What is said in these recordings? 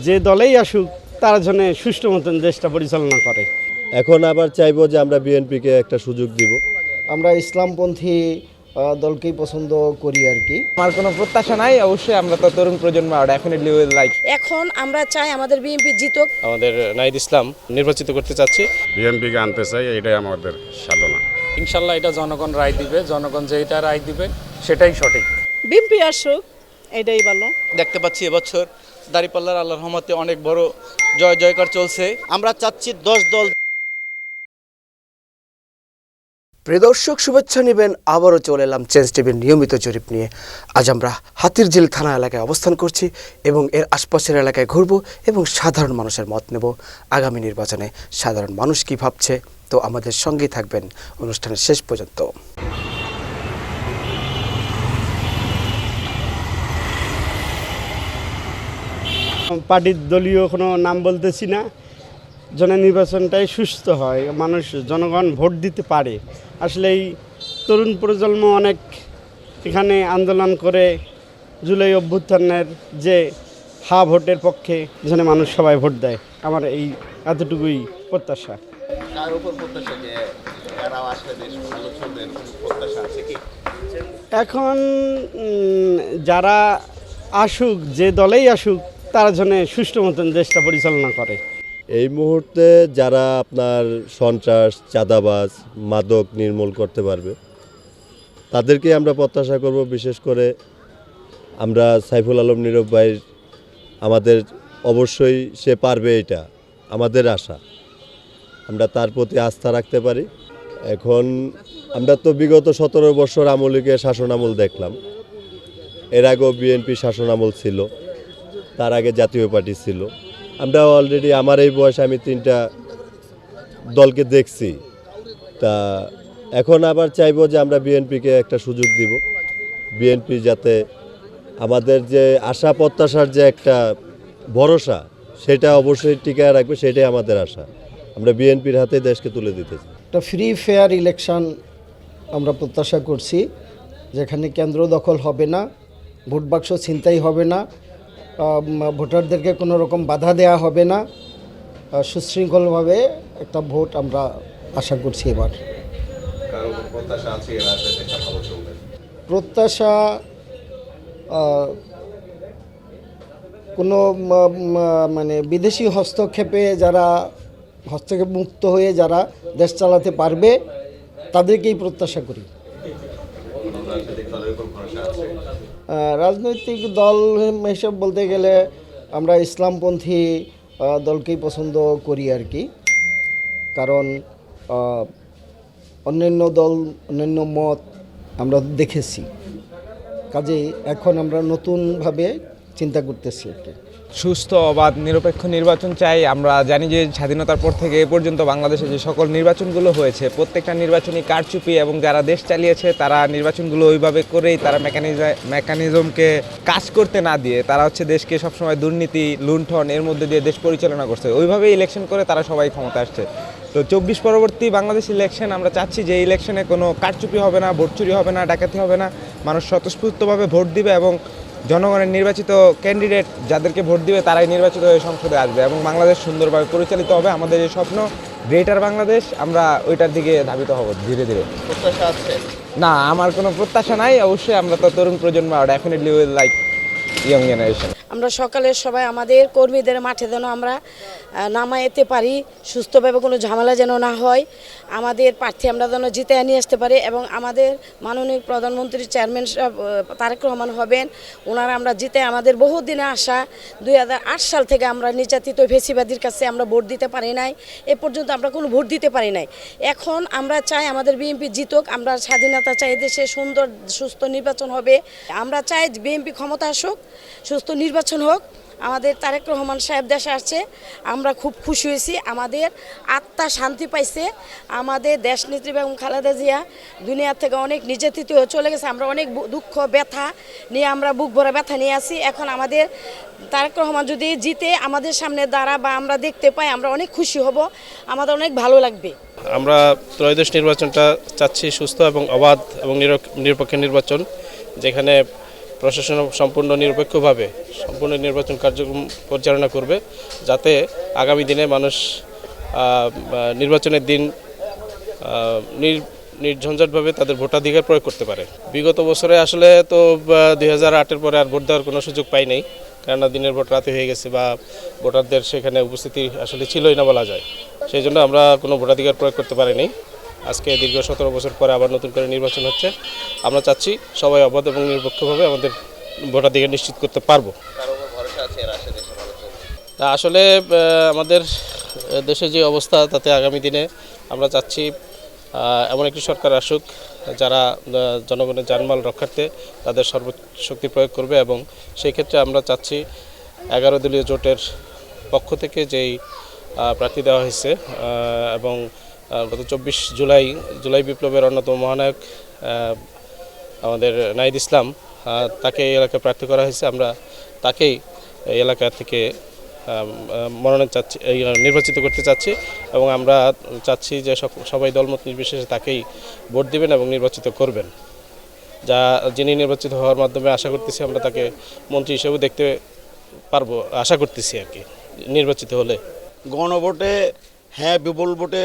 যে দলেই আসুক তারা যেন সুষ্ঠু মতন দেশটা পরিচালনা করে। এখন আবার চাইবো যে আমরা বিএনপিকে একটা সুযোগ দিব। আমরা ইসলামপন্থী দলকেই পছন্দ করি আর কি। আমার কোনো প্রত্যাশা নাই, অবশ্যই আমরা তো তরুণ প্রজন্ম, ডেফিনেটলি উইল লাইক। এখন আমরা চাই আমাদের বিএনপি জিতুক। আমাদের নাহিদ ইসলাম নির্বাচিত করতে চাচ্ছি, বিএনপিকে আনতে চাই, এটাই আমাদের সাধনা। ইনশাল্লাহ এটা জনগণ রায় দিবে, জনগণ যেটা রায় দিবে সেটাই সঠিক। বিএনপি আসুক, এটাই ভালো। দেখতে পাচ্ছি এবছর দাঁড়িপাল্লার আল্লাহর রহমতে অনেক বড় জয় জয়কার চলছে। আমরা চাচ্ছি 10 দল। প্রিয় দর্শক, শুভেচ্ছা নেবেন। আবারও চলে এলাম চেঞ্জ টিভির নিয়মিত জরিপ নিয়ে। আজ আমরা হাতিরঝিল থানা এলাকায় অবস্থান করছি এবং এর আশপাশের এলাকায় ঘুরব এবং সাধারণ মানুষের মত নেব আগামী নির্বাচনে সাধারণ মানুষ কি ভাবছে। তো আমাদের সঙ্গেই থাকবেন অনুষ্ঠানের শেষ পর্যন্ত। পার্টির দলীয় কোনো নাম বলতেছি না, যেন নির্বাচনটাই সুস্থ হয়, মানুষ জনগণ ভোট দিতে পারে। আসলে এই তরুণ প্রজন্ম অনেক এখানে আন্দোলন করে জুলাই অভ্যুত্থানের যে ভোটের পক্ষে যেন মানুষ সবাই ভোট দেয়, আমার এই এতটুকুই প্রত্যাশা। এখন যারা আসুক, যে দলেই আসুক তারা যেন সুষ্ঠু মতন দেশটা পরিচালনা করে। এই মুহূর্তে যারা আপনার সন্ত্রাস, চাঁদাবাজ, মাদক নির্মূল করতে পারবে তাদেরকে আমরা প্রত্যাশা করব। বিশেষ করে আমরা সাইফুল আলম নীরব ভাইয়ের, আমাদের অবশ্যই সে পারবে, এটা আমাদের আশা। আমরা তার প্রতি আস্থা রাখতে পারি। এখন আমরা তো বিগত 17 বছর আওয়ামী লীগের শাসনামল দেখলাম, এর আগেও বিএনপি শাসনামল ছিল, তার আগে জাতীয় পার্টি ছিল। আমরা অলরেডি, আমার এই বয়সে আমি 3টা দলকে দেখছি। তা এখন আবার চাইবো যে আমরা বিএনপিকে একটা সুযোগ দিব। বিএনপি যাতে আমাদের যে আশা প্রত্যাশার যে একটা ভরসা, সেটা অবশ্যই টিকায় রাখবে, সেটাই আমাদের আশা। আমরা বিএনপির হাতে দেশকে তুলে দিতে চাই। একটা ফ্রি ফেয়ার ইলেকশন আমরা প্রত্যাশা করছি, যেখানে কেন্দ্র দখল হবে না, ভোট বাক্স ছিনতাই হবে না, ভোটারদেরকে কোনো রকম বাধা দেওয়া হবে না, সুশৃঙ্খলভাবে একটা ভোট আমরা আশা করছি। এবার প্রত্যাশা কোনো মানে বিদেশি হস্তক্ষেপে হস্তক্ষেপ মুক্ত হয়ে যারা দেশ চালাতে পারবে তাদেরকেই প্রত্যাশা করি। রাজনৈতিক দল হিসেবে বলতে গেলে আমরা ইসলামপন্থী দলকেই পছন্দ করি আর কি। কারণ অন্যান্য দল, অন্যান্য মত আমরা দেখেছি, কাজেই এখন আমরা নতুনভাবে চিন্তা করতেছি আর কি। সুস্থ, অবাধ, নিরপেক্ষ নির্বাচন চাই। আমরা জানি যে স্বাধীনতার পর থেকে এ পর্যন্ত বাংলাদেশে যে সকল নির্বাচনগুলো হয়েছে, প্রত্যেকটা নির্বাচনই কারচুপি, এবং যারা দেশ চালিয়েছে তারা নির্বাচনগুলো ওইভাবে করেই তারা মেকানিজমকে কাজ করতে না দিয়ে তারা দেশকে সবসময় দুর্নীতি, লুণ্ঠন এর মধ্যে দিয়ে দেশ পরিচালনা করছে। ওইভাবেই ইলেকশন করে তারা সবাই ক্ষমতা আসছে। তো 24 পরবর্তী বাংলাদেশ ইলেকশন আমরা চাচ্ছি যে ইলেকশনে কোনো কারচুপি হবে না, ভোট চুরি হবে না, ডাকাতি হবে না, মানুষ স্বতঃস্ফূর্তভাবে ভোট দিবে এবং জনগণের নির্বাচিত ক্যান্ডিডেট যাদেরকে ভোট দিবে তারাই নির্বাচিত হয়ে সংসদে আসবে এবং বাংলাদেশ সুন্দরভাবে পরিচালিত হবে। আমাদের এই স্বপ্ন গ্রেটার বাংলাদেশ, আমরা ওইটার দিকে ধাবিত হব ধীরে ধীরে। প্রত্যাশা আছে? না, আমার কোনো প্রত্যাশা নাই, অবশ্যই আমরা তো তরুণ প্রজন্ম, definitely will like young generation. আমরা সকালের সবাই আমাদের কর্মীদের মাঠে যেন আমরা নামাইতে পারি, সুস্থভাবে কোনো ঝামেলা যেন না হয়, আমাদের প্রার্থী আমরা যেন জিতে নিয়ে আসতে পারি এবং আমাদের মাননীয় প্রধানমন্ত্রী চেয়ারম্যান সাহেব তারেক রহমান হবেন, ওনারা আমরা জিতে, আমাদের বহুদিনে আশা। 2008 সাল থেকে আমরা নির্যাতিত ফেসিবাদীর কাছে আমরা ভোট দিতে পারি নাই, এ পর্যন্ত আমরা কোনো ভোট দিতে পারি নাই। এখন আমরা চাই আমাদের বিএনপি জিতুক, আমরা স্বাধীনতা চাই, দেশে সুন্দর সুস্থ নির্বাচন হবে। আমরা চাই বিএনপি ক্ষমতা আসুক, সুস্থ নির্বাচন হোক। আমাদের তারেক রহমান সাহেব দেশে আসছে, আমরা খুব খুশি হয়েছি, আমাদের আত্মা শান্তি পাইছে। আমাদের দেশনেত্রী বেগম খালেদা জিয়া দুনিয়া থেকে অনেক নির্যাতিত হয়ে চলে গেছে, আমরা অনেক দুঃখ ব্যথা নিয়ে, আমরা বুক ভরা ব্যথা নিয়ে আসি। এখন আমাদের তারেক রহমান যদি জিতে আমাদের সামনে দাঁড়া বা আমরা দেখতে পাই, আমরা অনেক খুশি হব, আমাদের অনেক ভালো লাগবে। আমরা ত্রয়োদশ নির্বাচনটা চাচ্ছি সুস্থ এবং অবাধ এবং নিরপেক্ষ নির্বাচন, যেখানে প্রশাসন সম্পূর্ণ নিরপেক্ষভাবে সম্পূর্ণ নির্বাচন কার্যক্রম পরিচালনা করবে, যাতে আগামী দিনে মানুষ নির্বাচনের দিন নির্ঝঞ্ঝাটভাবে তাদের ভোটাধিকার প্রয়োগ করতে পারে। বিগত বছরে আসলে তো 2008-এর পরে আর ভোট দেওয়ার কোনো সুযোগ পাই নাই, কেননা দিনের ভোট রাতে হয়ে গেছে বা ভোটারদের সেখানে উপস্থিতি আসলে ছিলই না বলা যায়। সেই জন্য আমরা কোনো ভোটাধিকার প্রয়োগ করতে পারিনি। আজকে দীর্ঘ 17 বছর পরে আবার নতুন করে নির্বাচন হচ্ছে। আমরা চাচ্ছি সবাই অবাধ এবং নিরপেক্ষভাবে আমাদের ভোটাধিকার নিশ্চিত করতে পারবো। তা আসলে আমাদের দেশে যে অবস্থা, তাতে আগামী দিনে আমরা চাচ্ছি এমন একটি সরকার আসুক যারা জনগণের জানমাল রক্ষার্থে তাদের সর্বশক্তি প্রয়োগ করবে, এবং সেই ক্ষেত্রে আমরা চাচ্ছি 11 দলীয় জোটের পক্ষ থেকে যেই প্রার্থী দেওয়া হয়েছে এবং গত 24 জুলাই বিপ্লবের অন্যতম মহানায়ক আমাদের নাহিদ ইসলাম, তাকে এই এলাকায় প্রার্থী করা হয়েছে। আমরা তাকেই এই এলাকা থেকে মনোনয়ন চাচ্ছি, নির্বাচিত করতে চাচ্ছি, এবং আমরা চাচ্ছি যে সবাই দলমত নির্বিশেষে তাকেই ভোট দিবেন এবং নির্বাচিত করবেন। যিনি নির্বাচিত হওয়ার মাধ্যমে আশা করতেছি আমরা তাকে মন্ত্রী হিসেবে দেখতে পারবো, আশা করতেছি আর কি, নির্বাচিত হলে। গণভোটে হ্যাঁ বিপুল ভোটে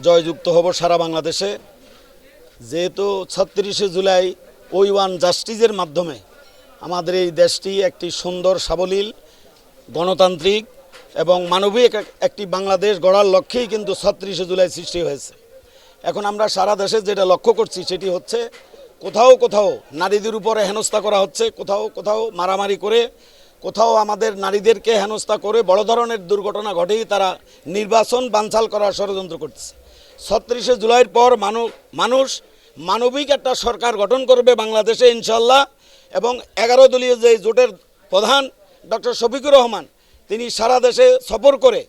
জয়যুক্ত হব সারা বাংলাদেশে। যেহেতু 36শে জুলাই ওয়ান জাস্টিসের মাধ্যমে আমাদের এই দেশটি একটি সুন্দর সাবলীল গণতান্ত্রিক এবং মানবিক একটি বাংলাদেশ গড়ার লক্ষ্যেই কিন্তু 36শে জুলাই সৃষ্টি হয়েছে। এখন আমরা সারা দেশে যেটা লক্ষ্য করছি সেটি হচ্ছে কোথাও কোথাও নারীদের উপরে হেনস্থা করা হচ্ছে, কোথাও কোথাও মারামারি করে, কোথাও আমাদের নারীদেরকে হেনস্থা করে বড় ধরনের দুর্ঘটনা ঘটেই তারা নির্বাচন বানচাল করার ষড়যন্ত্র করতেছে। 36শে জুলাইয়ের পর মানুষ মানবিক একটা সরকার গঠন করবে বাংলাদেশে ইনশাল্লাহ, এবং 11 দলীয় যে জোটের প্রধান ডক্টর শফিকুর রহমান তিনি সারা দেশে সফর করে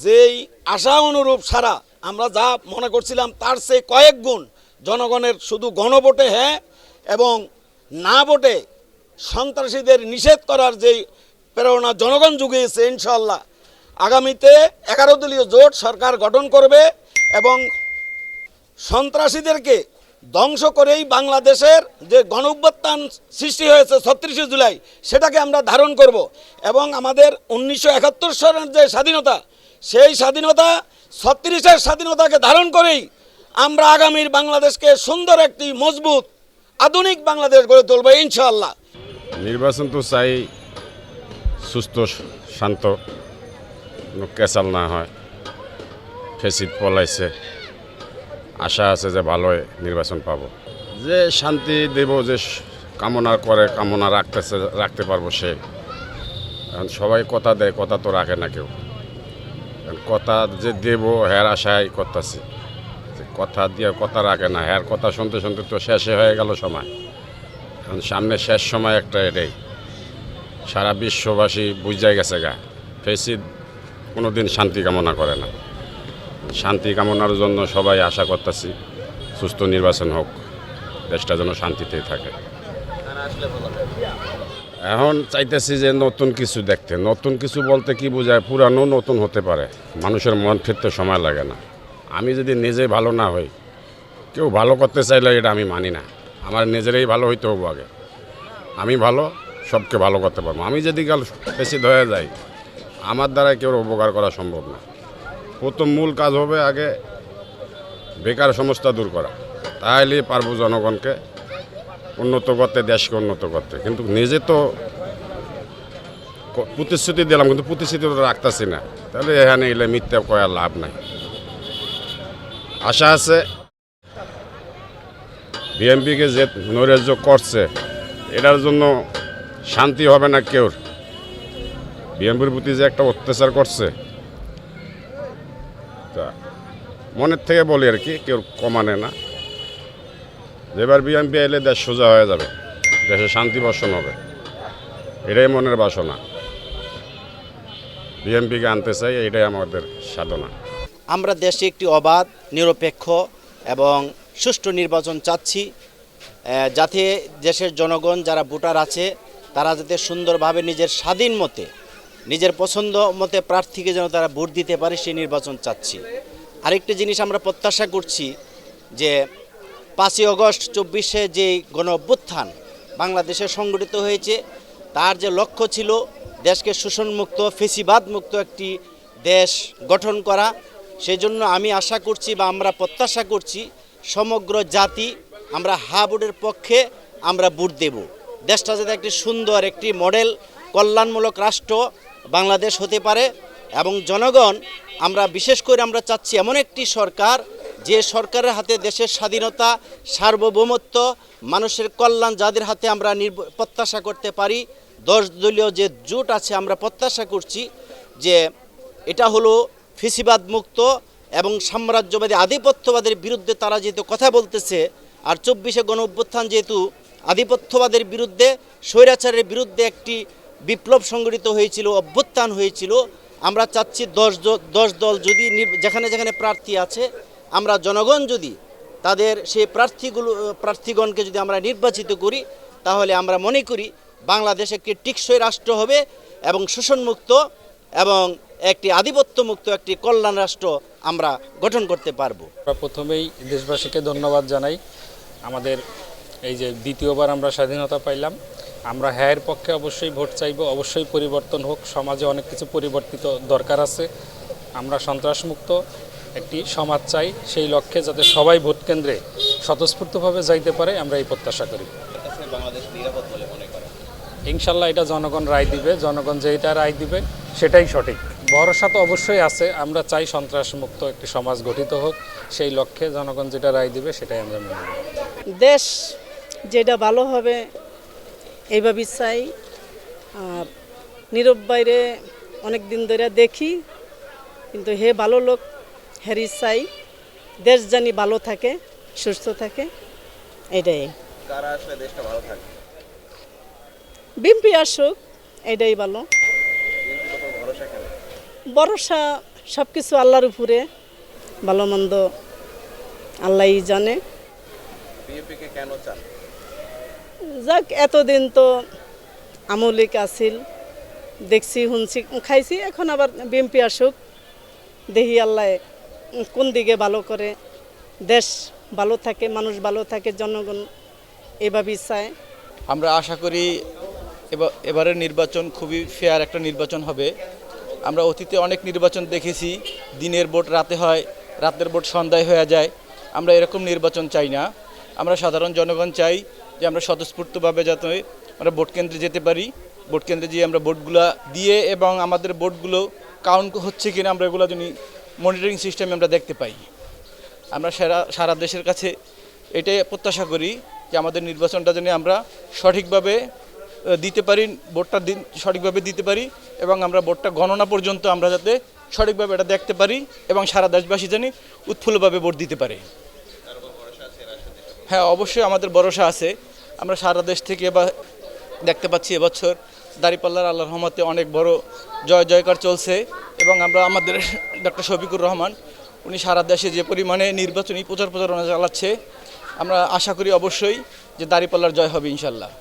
যেই আশা অনুরূপ সারা আমরা যা মনে করছিলাম তার চেয়ে কয়েক গুণ জনগণের শুধু গণভোটে হ্যাঁ এবং না ভোটে সন্ত্রাসীদের নিষেধ করার যেই প্রেরণা জনগণ জুগিয়েছে, ইনশাল্লাহ আগামীতে 11 দলীয় জোট সরকার গঠন করবে এবং সন্ত্রাসীদেরকে ধ্বংস করেই বাংলাদেশের যে গণঅভ্যুত্থান সৃষ্টি হয়েছে 36শে জুলাই সেটাকে আমরা ধারণ করব, এবং আমাদের 1971 সালের যে স্বাধীনতা, সেই স্বাধীনতা 36-এর স্বাধীনতাকে ধারণ করেই আমরা আগামীর বাংলাদেশকে সুন্দর একটি মজবুত আধুনিক বাংলাদেশ গড়ে তুলব ইনশাআল্লাহ। নির্বাচন তো চাই সুস্থ শান্ত, কোনো কেচাল না হয়। ফেসিদ পলাইছে, আশা আছে যে ভালো নির্বাচন পাব, যে শান্তি দেব, যে কামনা করে কামনা রাখতে পারবো সে। এখন সবাই কথা দেয়, কথা তো রাখে না কেউ। কথা যে দেব হ্যার আশায় করতেছি, কথা দিয়ে কথা রাখে না, হ্যার কথা শুনতে শুনতে তো শেষে হয়ে গেল সময়। এখন সামনে শেষ সময় একটা, এটাই সারা বিশ্ববাসী বুঝাই গেছে গা। ফেসিদ কোনো দিন শান্তি কামনা করে না। শান্তি কামনার জন্য সবাই আশা করতেছি সুস্থ নির্বাচন হোক, দেশটা যেন শান্তিতেই থাকে। এখন চাইতেছি যে নতুন কিছু দেখতে। নতুন কিছু বলতে কি বোঝায়, পুরানো নতুন হতে পারে, মানুষের মন ফিরতে সময় লাগে না। আমি যদি নিজে ভালো না হই, কেউ ভালো করতে চাইলে এটা আমি মানি না। আমার নিজেরাই ভালো হইতে হবো আগে। আমি ভালো, সবকে ভালো করতে পারবো। আমি যদি কাল বেশি হয়ে যাই, আমার দ্বারা কেউ উপকার করা সম্ভব না। প্রথম মূল কাজ হবে আগে বেকার সমস্যা দূর করা, তাহলে পারবো জনগণকে উন্নত করতে, দেশকে উন্নত করতে। কিন্তু নিজে তো প্রতিশ্রুতি দিলাম, কিন্তু প্রতিশ্রুতি তো রাখতেছি না, তাহলে এখানে এলে মিথ্যা করার লাভ নাই। আশা আছে বিএনপিকে যে নৈরাজ্য করছে, এটার জন্য শান্তি হবে না কেউ। বিএনপির প্রতি যে একটা অত্যাচার করছে, তা মনের থেকে বলি আর কি, কেউ কমানে না। এবার বিএনপি এলে দেশ সোজা হয়ে যাবে, দেশে শান্তি বর্ষণ হবে, এটাই মনের বাসনা। বিএনপিকে আনতে চাই, এটাই আমাদের সাধনা। আমরা দেশে একটি অবাধ, নিরপেক্ষ এবং সুষ্ঠু নির্বাচন চাচ্ছি, যাতে দেশের জনগণ যারা ভোটার আছে তারা যাতে সুন্দরভাবে নিজের স্বাধীন মতে, নিজের পছন্দ মতে প্রার্থীকে যেন তারা ভোট দিতে পারে, সেই নির্বাচন চাচ্ছি। আরেকটি জিনিস আমরা প্রত্যাশা করছি যে 5ই আগস্ট 24-এ যে গণ অভ্যুত্থান, বাংলাদেশে সংগঠিত হয়েছে, তার যে লক্ষ্য ছিল দেশকে শোষণমুক্ত ফেসিবাদ মুক্ত একটি দেশ গঠন করা। সেই জন্য আমি আশা করছি বা আমরা প্রত্যাশা করছি সমগ্র জাতি আমরা হা ভোটের পক্ষে আমরা ভোট দেব। দেশটা যাতে একটি সুন্দর একটি মডেল কল্যাণমূলক রাষ্ট্র বাংলাদেশ হতে পারে এবং জনগণ আমরা বিশেষ করে আমরা চাচ্ছি এমন একটি সরকার যে সরকারের হাতে দেশের স্বাধীনতা সার্বভৌমত্ব মানুষের কল্যাণ যাদের হাতে আমরা প্রত্যাশা করতে পারি। 10 দলীয় যে জোট আছে আমরা প্রত্যাশা করছি যে এটা হলো ফেসিবাদ মুক্ত এবং সাম্রাজ্যবাদী আধিপত্যবাদের বিরুদ্ধে তারা যেহেতু কথা বলতেছে, আর 24শে গণ অভ্যুত্থান যেহেতু আধিপত্যবাদের বিরুদ্ধে স্বৈরাচারের বিরুদ্ধে একটি বিপ্লব সংগঠিত হয়েছিল, অভ্যুত্থান হয়েছিল। আমরা চাচ্ছি 10 দল যদি যেখানে যেখানে প্রার্থী আছে আমরা জনগণ যদি তাদের সেই প্রার্থীগণকে যদি আমরা নির্বাচিত করি তাহলে আমরা মনে করি বাংলাদেশ একটি টিকসই রাষ্ট্র হবে এবং শোষণমুক্ত এবং একটি আধিপত্যমুক্ত একটি কল্যাণ রাষ্ট্র আমরা গঠন করতে পারবো। প্রথমেই দেশবাসীকে ধন্যবাদ জানাই। আমাদের এই যে দ্বিতীয়বার আমরা স্বাধীনতা পাইলাম, আমরা হ্যাঁর পক্ষে অবশ্যই ভোট চাইব, অবশ্যই পরিবর্তন হোক, সমাজে অনেক কিছু পরিবর্তিত দরকার আছে। আমরা সন্ত্রাসমুক্ত একটি সমাজ চাই, সেই লক্ষ্যে যাতে সবাই ভোট কেন্দ্রে স্বতঃস্ফূর্তভাবে যাইতে পারে আমরা এই প্রত্যাশা করি। ইনশাল্লাহ এটা জনগণ রায় দিবে, জনগণ যেটা রায় দিবে সেটাই সঠিক। ভরসা তো অবশ্যই আছে, আমরা চাই সন্ত্রাসমুক্ত একটি সমাজ গঠিত হোক, সেই লক্ষ্যে জনগণ যেটা রায় দিবে সেটাই আমরা মেনে নেব। দেশ যেটা ভালো হবে এইভাবেই চাই। আর নীরব বাইরে অনেক দিন ধরে দেখি, কিন্তু হে ভালো লোক হেরি চাই দেশ জানি ভালো থাকে সুস্থ থাকে, এটাই। কারা আসলে দেশটা ভালো থাকে? বিএনপি আসুক, এটাই ভালো। ভরসা সব কিছু আল্লাহর উপরে, ভালো মন্দ আল্লাহই জানে। বিএনপিকে কেন চান? যাক, এতদিন তো আমলিক আসিল, দেখছি শুনছি খাইছি, এখন আবার বিএনপি আসুক, দেখি আল্লাহ কোন দিকে ভালো করে, দেশ ভালো থাকে, মানুষ ভালো থাকে, জনগণ এভাবেই চায়। আমরা আশা করি এবারের নির্বাচন খুবই ফেয়ার একটা নির্বাচন হবে। আমরা অতীতে অনেক নির্বাচন দেখেছি, দিনের ভোট রাতে হয়, রাতের ভোট সন্ধ্যায় হয়ে যায়। আমরা এরকম নির্বাচন চাই না। আমরা সাধারণ জনগণ চাই যে আমরা স্বতঃস্ফূর্তভাবে যাতে আমরা ভোট কেন্দ্রে যেতে পারি, ভোট কেন্দ্রে যেয়ে আমরা ভোটগুলো দিয়ে এবং আমাদের ভোটগুলো কাউন্ট হচ্ছে কিনা আমরা এগুলো যদি মনিটরিং সিস্টেমে আমরা দেখতে পাই। আমরা সারা দেশের কাছে এটাই প্রত্যাশা করি যে আমাদের নির্বাচনটা যেন আমরা সঠিকভাবে দিতে পারি, ভোটটা সঠিকভাবে দিতে পারি এবং আমরা ভোটটা গণনা পর্যন্ত আমরা যাতে সঠিকভাবে এটা দেখতে পারি এবং সারা দেশবাসী জানি উৎফুল্লভাবে ভোট দিতে পারে। হ্যাঁ, অবশ্যই আমাদের ভরসা আছে। আমরা সারা দেশ থেকে এবার দেখতে পাচ্ছি এবছর দাঁড়িপাল্লার আল্লাহর রহমতে অনেক বড় জয় জয়কার চলছে এবং আমরা আমাদের ডক্টর শফিকুর রহমান উনি সারা দেশে যে পরিমাণে নির্বাচনী প্রচারণা চালাচ্ছে, আমরা আশা করি অবশ্যই যে দাঁড়িপাল্লার জয় হবে ইনশাল্লাহ।